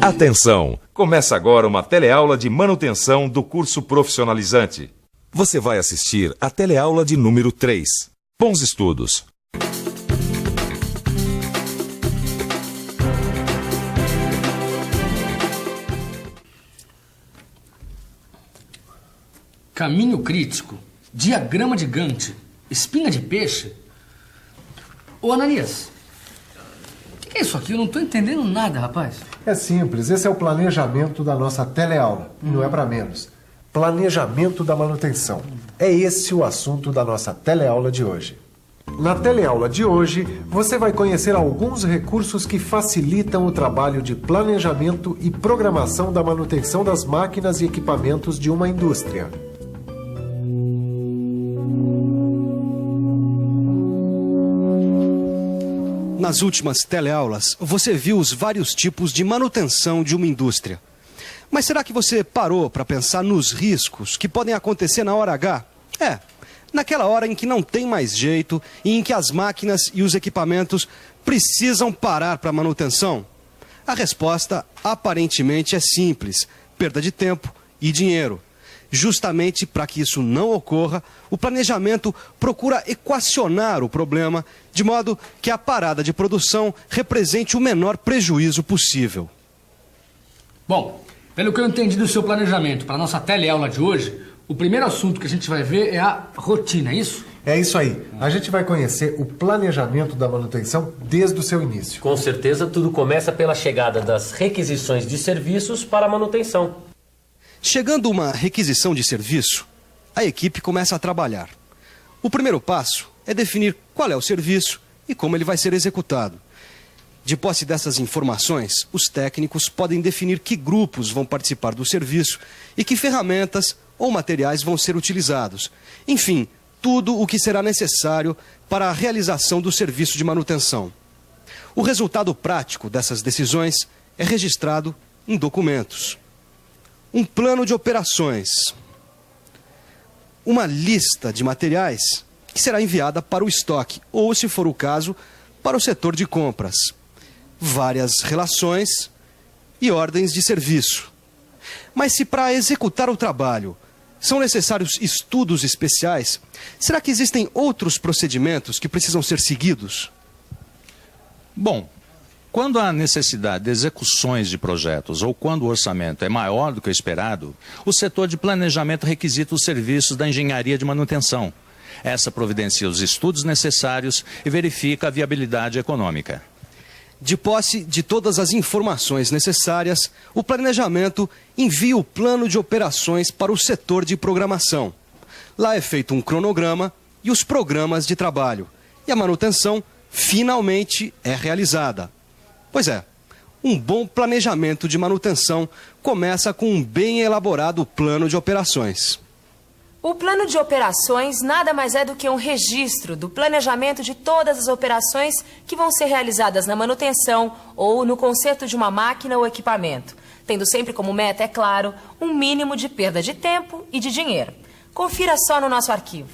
Atenção! Começa agora uma teleaula de manutenção do curso profissionalizante. Você vai assistir a teleaula de número 3. Bons estudos! Caminho crítico, diagrama de Gantt, espinha de peixe. Ô, Ananias, o que é isso aqui? Eu não estou entendendo nada, rapaz. É simples, esse é o planejamento da nossa teleaula, e não é para menos. Planejamento da manutenção. É esse o assunto da nossa teleaula de hoje. Na teleaula de hoje, você vai conhecer alguns recursos que facilitam o trabalho de planejamento e programação da manutenção das máquinas e equipamentos de uma indústria. Nas últimas teleaulas, você viu os vários tipos de manutenção de uma indústria. Mas será que você parou para pensar nos riscos que podem acontecer na hora H? Naquela hora em que não tem mais jeito e em que as máquinas e os equipamentos precisam parar para manutenção? A resposta aparentemente é simples: perda de tempo e dinheiro. Justamente para que isso não ocorra, o planejamento procura equacionar o problema de modo que a parada de produção represente o menor prejuízo possível. Bom, pelo que eu entendi do seu planejamento para a nossa teleaula de hoje, o primeiro assunto que a gente vai ver é a rotina, é isso? É isso aí. A gente vai conhecer o planejamento da manutenção desde o seu início. Com certeza, tudo começa pela chegada das requisições de serviços para a manutenção. Chegando uma requisição de serviço, a equipe começa a trabalhar. O primeiro passo é definir qual é o serviço e como ele vai ser executado. De posse dessas informações, os técnicos podem definir que grupos vão participar do serviço e que ferramentas ou materiais vão ser utilizados. Enfim, tudo o que será necessário para a realização do serviço de manutenção. O resultado prático dessas decisões é registrado em documentos. Um plano de operações, uma lista de materiais que será enviada para o estoque ou, se for o caso, para o setor de compras, várias relações e ordens de serviço. Mas se para executar o trabalho são necessários estudos especiais, será que existem outros procedimentos que precisam ser seguidos? Bom, quando há necessidade de execuções de projetos ou quando o orçamento é maior do que o esperado, o setor de planejamento requisita os serviços da engenharia de manutenção. Essa providencia os estudos necessários e verifica a viabilidade econômica. De posse de todas as informações necessárias, o planejamento envia o plano de operações para o setor de programação. Lá é feito um cronograma e os programas de trabalho. E a manutenção finalmente é realizada. Pois é, um bom planejamento de manutenção começa com um bem elaborado plano de operações. O plano de operações nada mais é do que um registro do planejamento de todas as operações que vão ser realizadas na manutenção ou no conserto de uma máquina ou equipamento, tendo sempre como meta, é claro, um mínimo de perda de tempo e de dinheiro. Confira só no nosso arquivo.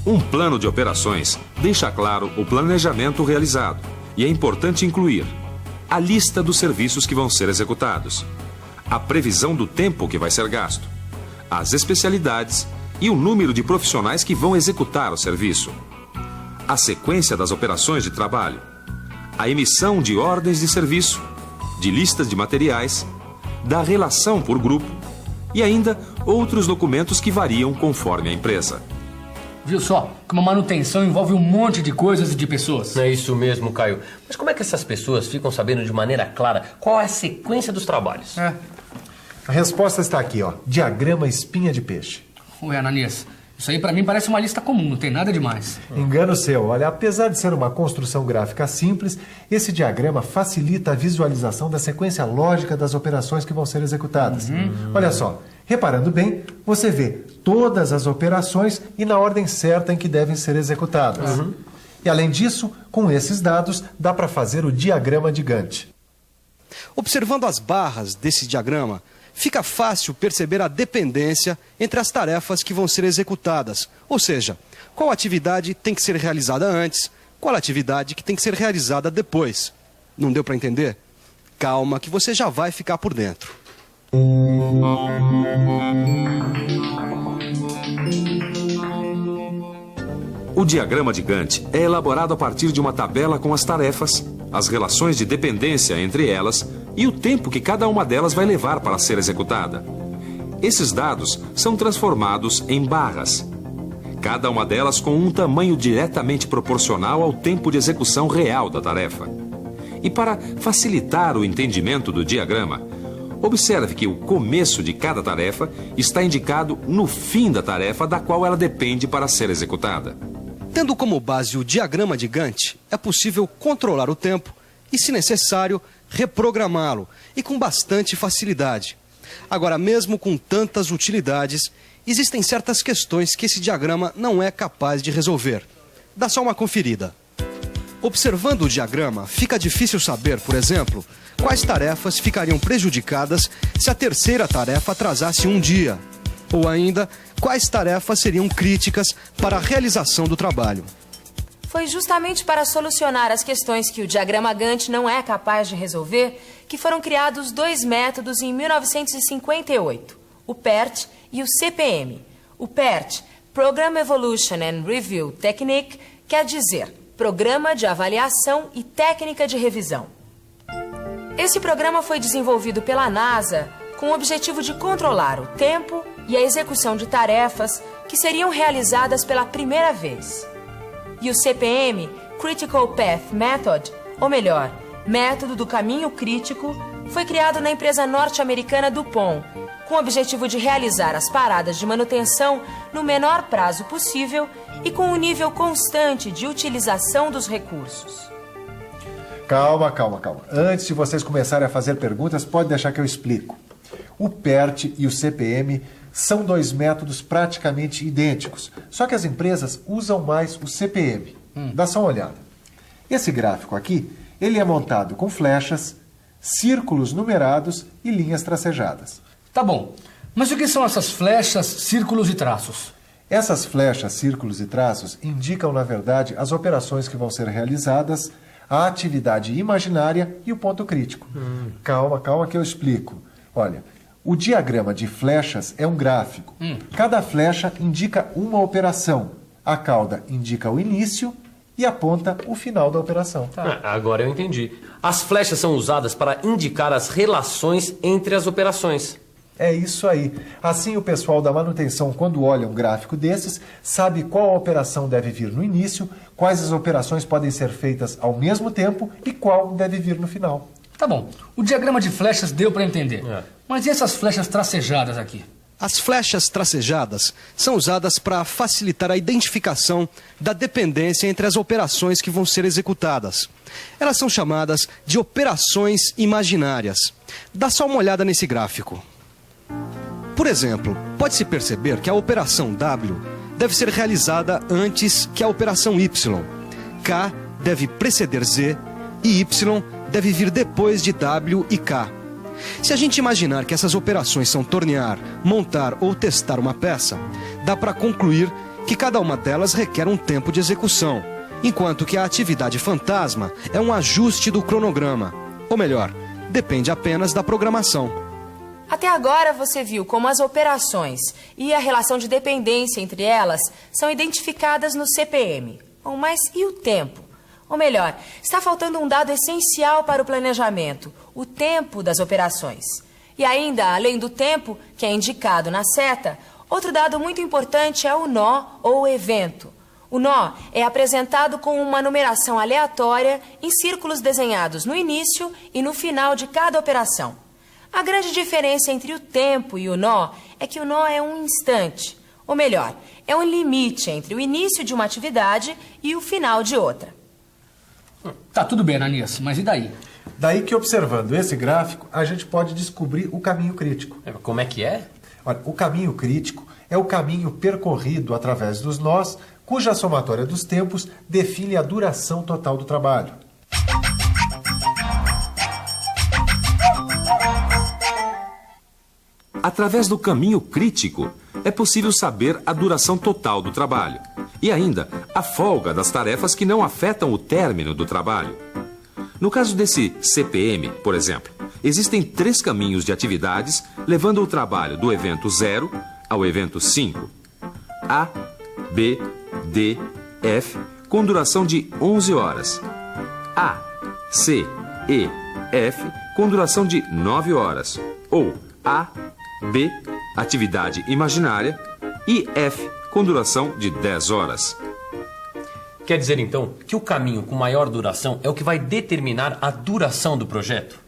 Um plano de operações deixa claro o planejamento realizado e é importante incluir a lista dos serviços que vão ser executados, a previsão do tempo que vai ser gasto, as especialidades e o número de profissionais que vão executar o serviço, a sequência das operações de trabalho, a emissão de ordens de serviço, de listas de materiais, da relação por grupo e ainda outros documentos que variam conforme a empresa. Viu só? Que uma manutenção envolve um monte de coisas e de pessoas. É isso mesmo, Caio. Mas como é que essas pessoas ficam sabendo de maneira clara qual é a sequência dos trabalhos? A resposta está aqui, ó. Diagrama espinha de peixe. Ué, Ananias, isso aí pra mim parece uma lista comum, não tem nada demais. Engano seu. Olha, apesar de ser uma construção gráfica simples, esse diagrama facilita a visualização da sequência lógica das operações que vão ser executadas. Olha só, reparando bem, você vê todas as operações e na ordem certa em que devem ser executadas. E além disso, com esses dados, dá para fazer o diagrama de Gantt. Observando as barras desse diagrama, fica fácil perceber a dependência entre as tarefas que vão ser executadas. Ou seja, qual atividade tem que ser realizada antes, qual atividade que tem que ser realizada depois. Não deu para entender? calma que você já vai ficar por dentro. O diagrama de Gantt é elaborado a partir de uma tabela com as tarefas, as relações de dependência entre elas e o tempo que cada uma delas vai levar para ser executada. Esses dados são transformados em barras, cada uma delas com um tamanho diretamente proporcional ao tempo de execução real da tarefa. E para facilitar o entendimento do diagrama, observe que o começo de cada tarefa está indicado no fim da tarefa da qual ela depende para ser executada. Tendo como base o diagrama de Gantt, é possível controlar o tempo e, se necessário, reprogramá-lo, e com bastante facilidade. Agora, mesmo com tantas utilidades, existem certas questões que esse diagrama não é capaz de resolver. Dá só uma conferida. Observando o diagrama, fica difícil saber, por exemplo, quais tarefas ficariam prejudicadas se a terceira tarefa atrasasse um dia. Ou ainda, quais tarefas seriam críticas para a realização do trabalho. Foi justamente para solucionar as questões que o diagrama Gantt não é capaz de resolver que foram criados dois métodos em 1958, o PERT e o CPM. O PERT, Program Evolution and Review Technique, quer dizer Programa de Avaliação e Técnica de Revisão. Esse programa foi desenvolvido pela NASA com o objetivo de controlar o tempo e a execução de tarefas que seriam realizadas pela primeira vez. E o CPM, Critical Path Method, ou melhor, Método do Caminho Crítico, foi criado na empresa norte-americana DuPont, com o objetivo de realizar as paradas de manutenção no menor prazo possível e com um nível constante de utilização dos recursos. Calma. Antes de vocês começarem a fazer perguntas, pode deixar que eu explico. O PERT e o CPM são dois métodos praticamente idênticos, só que as empresas usam mais o CPM. Dá só uma olhada. Esse gráfico aqui, ele é montado com flechas, círculos numerados e linhas tracejadas. Tá bom, mas o que são essas flechas, círculos e traços? Essas flechas, círculos e traços indicam, na verdade, as operações que vão ser realizadas, a atividade imaginária e o ponto crítico. Calma que eu explico. Olha, o diagrama de flechas é um gráfico. Cada flecha indica uma operação. A cauda indica o início e a ponta o final da operação. Agora eu entendi. As flechas são usadas para indicar as relações entre as operações. É isso aí. Assim, o pessoal da manutenção, quando olha um gráfico desses, sabe qual operação deve vir no início, quais as operações podem ser feitas ao mesmo tempo e qual deve vir no final. Tá bom, o diagrama de flechas deu para entender. Mas e essas flechas tracejadas aqui? As flechas tracejadas são usadas para facilitar a identificação da dependência entre as operações que vão ser executadas. Elas são chamadas de operações imaginárias. Dá só uma olhada nesse gráfico. Por exemplo, pode-se perceber que a operação W deve ser realizada antes que a operação Y. K deve preceder Z e Y deve vir depois de W e K. Se a gente imaginar que essas operações são tornear, montar ou testar uma peça, dá para concluir que cada uma delas requer um tempo de execução, enquanto que a atividade fantasma é um ajuste do cronograma. Ou melhor, depende apenas da programação. Até agora você viu como as operações e a relação de dependência entre elas são identificadas no CPM. Bom, mas e o tempo? Ou melhor, está faltando um dado essencial para o planejamento, o tempo das operações. E ainda, além do tempo, que é indicado na seta, outro dado muito importante é o nó ou evento. O nó é apresentado com uma numeração aleatória em círculos desenhados no início e no final de cada operação. A grande diferença entre o tempo e o nó é que o nó é um instante, ou melhor, é um limite entre o início de uma atividade e o final de outra. Tá tudo bem, Ananias, mas e daí? Daí que, observando esse gráfico, a gente pode descobrir o caminho crítico. Como é que é? Olha, o caminho crítico é o caminho percorrido através dos nós, cuja somatória dos tempos define a duração total do trabalho. Através do caminho crítico, é possível saber a duração total do trabalho e ainda a folga das tarefas que não afetam o término do trabalho. No caso desse CPM, por exemplo, existem 3 caminhos de atividades levando o trabalho do evento 0 ao evento 5. A, B, D, F, com duração de 11 horas. A, C, E, F, com duração de 9 horas. Ou A, B, atividade imaginária, e F, com duração de 10 horas. Quer dizer, então, que o caminho com maior duração é o que vai determinar a duração do projeto?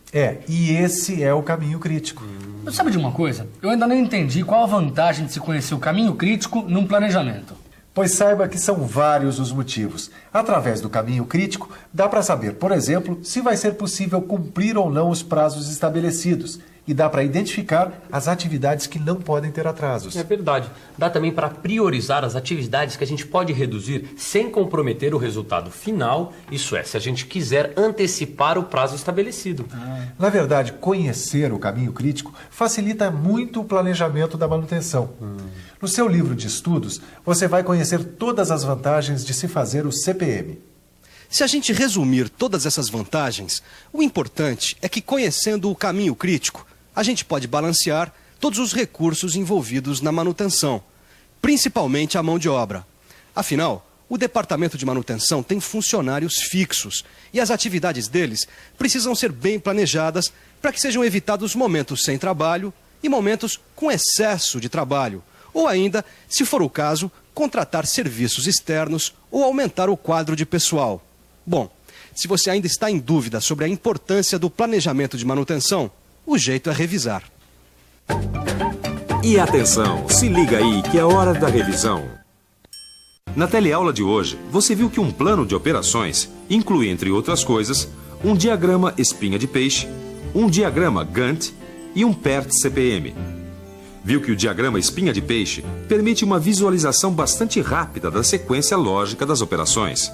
E esse é o caminho crítico. Mas sabe de uma coisa? Eu ainda não entendi qual a vantagem de se conhecer o caminho crítico num planejamento. Pois saiba que são vários os motivos. Através do caminho crítico, dá para saber, por exemplo, se vai ser possível cumprir ou não os prazos estabelecidos. E dá para identificar as atividades que não podem ter atrasos. É verdade. Dá também para priorizar as atividades que a gente pode reduzir sem comprometer o resultado final, isso é, se a gente quiser antecipar o prazo estabelecido. Na verdade, conhecer o caminho crítico facilita muito o planejamento da manutenção. No seu livro de estudos, você vai conhecer todas as vantagens de se fazer o CPM. Se a gente resumir todas essas vantagens, o importante é que, conhecendo o caminho crítico, a gente pode balancear todos os recursos envolvidos na manutenção, principalmente a mão de obra. Afinal, o departamento de manutenção tem funcionários fixos e as atividades deles precisam ser bem planejadas para que sejam evitados momentos sem trabalho e momentos com excesso de trabalho, ou ainda, se for o caso, contratar serviços externos ou aumentar o quadro de pessoal. Bom, se você ainda está em dúvida sobre a importância do planejamento de manutenção, o jeito é revisar. E atenção, se liga aí que é hora da revisão. Na teleaula de hoje, você viu que um plano de operações inclui, entre outras coisas, um diagrama espinha de peixe, um diagrama Gantt e um PERT-CPM. Viu que o diagrama espinha de peixe permite uma visualização bastante rápida da sequência lógica das operações.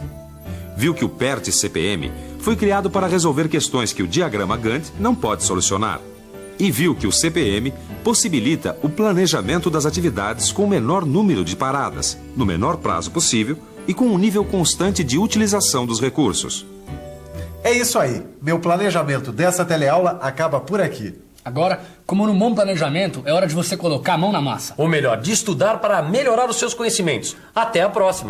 Viu que o PERT-CPM foi criado para resolver questões que o diagrama Gantt não pode solucionar. E viu que o CPM possibilita o planejamento das atividades com o menor número de paradas, no menor prazo possível e com um nível constante de utilização dos recursos. É isso aí. Meu planejamento dessa teleaula acaba por aqui. Agora, como num bom planejamento, é hora de você colocar a mão na massa. Ou melhor, de estudar para melhorar os seus conhecimentos. Até a próxima!